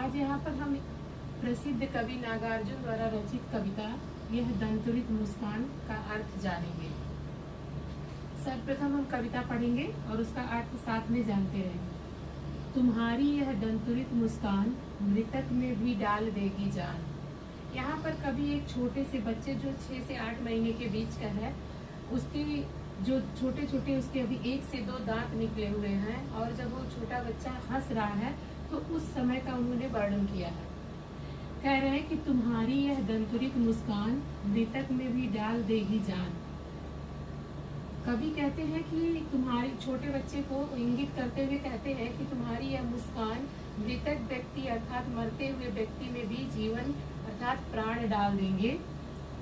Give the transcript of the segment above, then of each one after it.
आज यहाँ पर हम प्रसिद्ध कवि नागार्जुन द्वारा रचित कविता यह दंतुरित मुस्कान का अर्थ जानेंगे। सर्वप्रथम हम कविता पढ़ेंगे और उसका अर्थ साथ में जानते रहेंगे। तुम्हारी यह दंतुरित मुस्कान मृतक में भी डाल देगी जान। यहाँ पर कवि एक छोटे से बच्चे जो 6 से 8 महीने के बीच का है, उसके जो छोटे छोटे उसके अभी 1 से 2 दांत निकले हुए हैं और जब वो छोटा बच्चा हंस रहा है तो उस समय का उन्होंने वर्णन किया है। कह रहे हैं कि तुम्हारी यह दंतुरित मुस्कान मृतक में भी डाल देगी जान। कवि कहते हैं कि तुम्हारी, छोटे बच्चे को इंगित करते हुए कहते हैं कि तुम्हारी यह मुस्कान मृतक व्यक्ति अर्थात मरते हुए व्यक्ति में भी जीवन अर्थात प्राण डाल देंगे।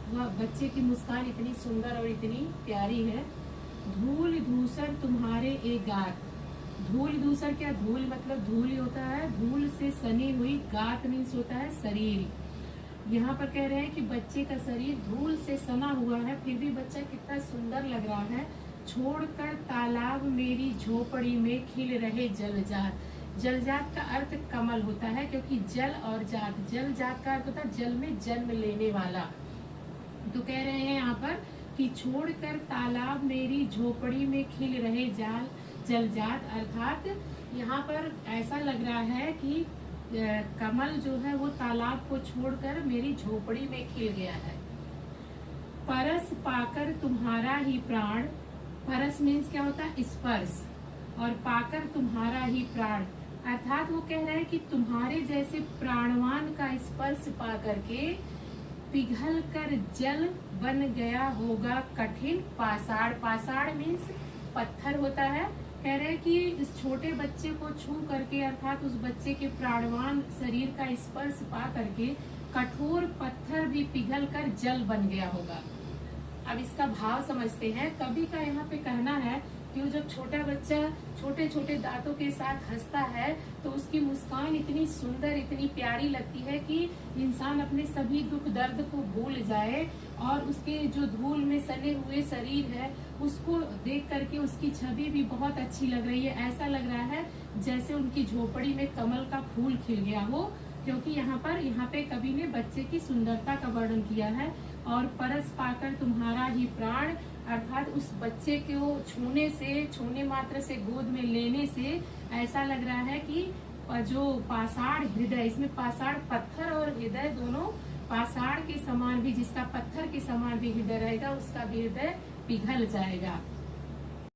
वह बच्चे की मुस्कान इतनी सुंदर और इतनी प्यारी है। धूल धूसर तुम्हारे एक गात। धूल धूसर क्या, धूल मतलब धूल ही होता है, धूल से सनी हुई, गात मीन्स होता है शरीर। यहाँ पर कह रहे हैं कि बच्चे का शरीर धूल से सना हुआ है, फिर भी बच्चा कितना सुंदर लग रहा है। छोड़कर तालाब मेरी झोपड़ी में खिल रहे जलजात। जलजात का अर्थ कमल होता है, क्योंकि जल और जात, जल जात का अर्थ होता है जल में जन्म लेने वाला। तो कह रहे हैं यहाँ पर कि छोड़कर तालाब मेरी झोपड़ी में खिल रहे जलजात, अर्थात यहाँ पर ऐसा लग रहा है कि कमल जो है वो तालाब को छोड़कर मेरी झोपड़ी में खिल गया है। परस पाकर तुम्हारा ही प्राण, परस मीन्स क्या होता है, स्पर्श, और पाकर तुम्हारा ही प्राण, अर्थात वो कह रहे हैं कि तुम्हारे जैसे प्राणवान का स्पर्श पा करके पिघल कर जल बन गया होगा कठिन पाषाण। पाषाण मीन्स पत्थर होता है। कह रहे हैं कि इस छोटे बच्चे को छू करके अर्थात उस बच्चे के प्राणवान शरीर का स्पर्श पा करके कठोर पत्थर भी पिघल कर जल बन गया होगा। अब इसका भाव समझते हैं। कवि का यहाँ पे कहना है कि जब छोटा बच्चा छोटे छोटे दांतों के साथ हंसता है तो उसकी मुस्कान इतनी सुंदर, इतनी प्यारी लगती है कि इंसान अपने सभी दुख दर्द को भूल जाए और उसके जो धूल में सने हुए शरीर है उसको देख करके उसकी छवि भी बहुत अच्छी लग रही है। ऐसा लग रहा है जैसे उनकी झोपड़ी में कमल का फूल खिल गया हो, क्योंकि यहाँ पे कवि ने बच्चे की सुंदरता का वर्णन किया है। और परस पाकर तुम्हारा ही प्राण, अर्थात उस बच्चे को छूने मात्र से गोद में लेने से ऐसा लग रहा है कि जो पाषाण हृदय, इसमें पाषाण पत्थर और हृदय दोनों पाषाण के समान भी, जिसका पत्थर के समान भी हृदय रहेगा उसका भी हृदय पिघल जाएगा।